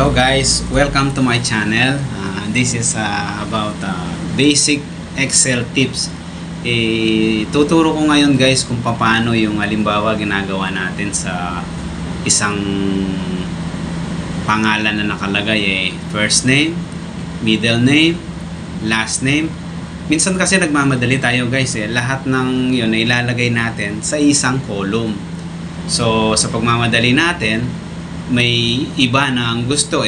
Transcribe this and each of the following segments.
Hello guys, welcome to my channel. This is about basic Excel tips. Tuturo ko ngayon guys kung paano yung halimbawa ginagawa natin sa isang pangalan na nakalagay first name, middle name, last name. Minsan kasi nagmamadali tayo guys lahat ng yun ay ilalagay natin sa isang column. So sa pagmamadali natin, may iba na ang gusto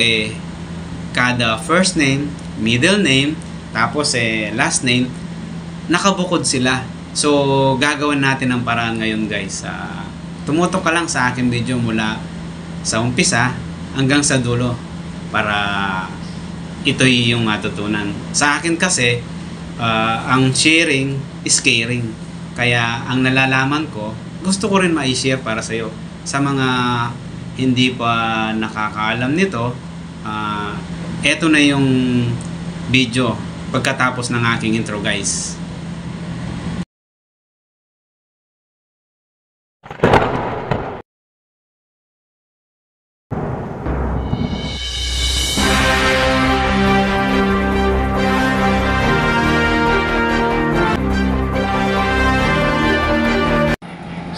kada first name, middle name, tapos last name, nakabukod sila. So gagawin natin ang paraan ngayon guys. Tumutok ka lang sa aking video mula sa umpisa hanggang sa dulo para ito'y yung matutunan. Sa akin kasi, ang sharing is caring. Kaya ang nalalaman ko, gusto ko rin ma-share para sa'yo. Sa mga hindi pa nakakaalam nito, eto na yung video pagkatapos ng aking intro guys.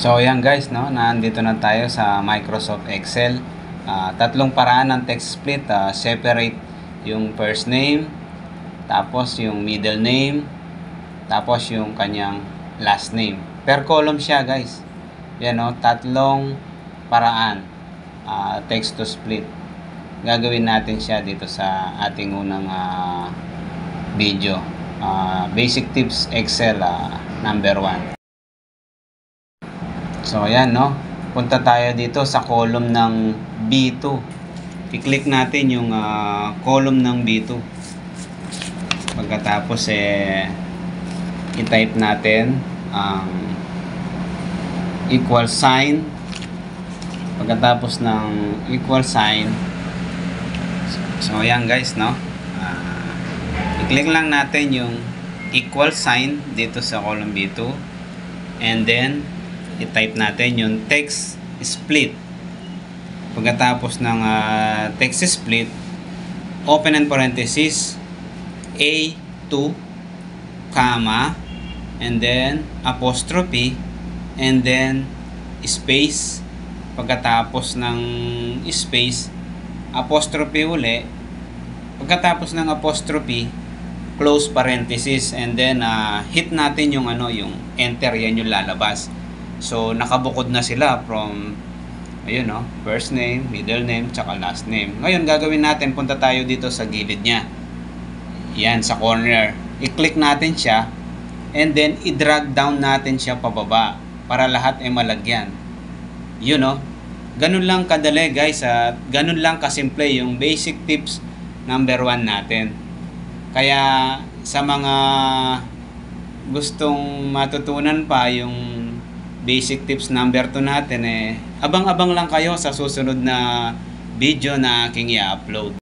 So yan guys, no, nandito na tayo sa Microsoft Excel. Tatlong paraan ng text split. Separate yung first name, tapos yung middle name, tapos yung kanyang last name. Per column siya guys. Yan, no, tatlong paraan text to split. Gagawin natin siya dito sa ating unang video. Basic tips Excel number 1. So ayan, no, punta tayo dito sa column ng B2. I-click natin yung column ng B2. Pagkatapos i-type natin ang equal sign. Pagkatapos ng equal sign, so ayan guys, no, i-click lang natin yung equal sign dito sa column B2, and then i-type natin yung text split. Pagkatapos ng text split, open and parenthesis, A2, comma, and then apostrophe, and then space. Pagkatapos ng space, apostrophe uli. Pagkatapos ng apostrophe, close parenthesis, and then hit natin yung yung enter, yan yung lalabas. So nakabukod na sila from ayun, no, first name, middle name, tsaka last name. Ngayon gagawin natin, punta tayo dito sa gilid niya. Yan, sa corner. I-click natin siya, and then i-drag down natin siya pababa para lahat ay malagyan. Yun, no. Ganun lang kadali guys, at ganun lang kasimple yung basic tips number 1 natin. Kaya sa mga gustong matutunan pa yung basic tips number 2 natin, abang-abang lang kayo sa susunod na video na aking i-upload.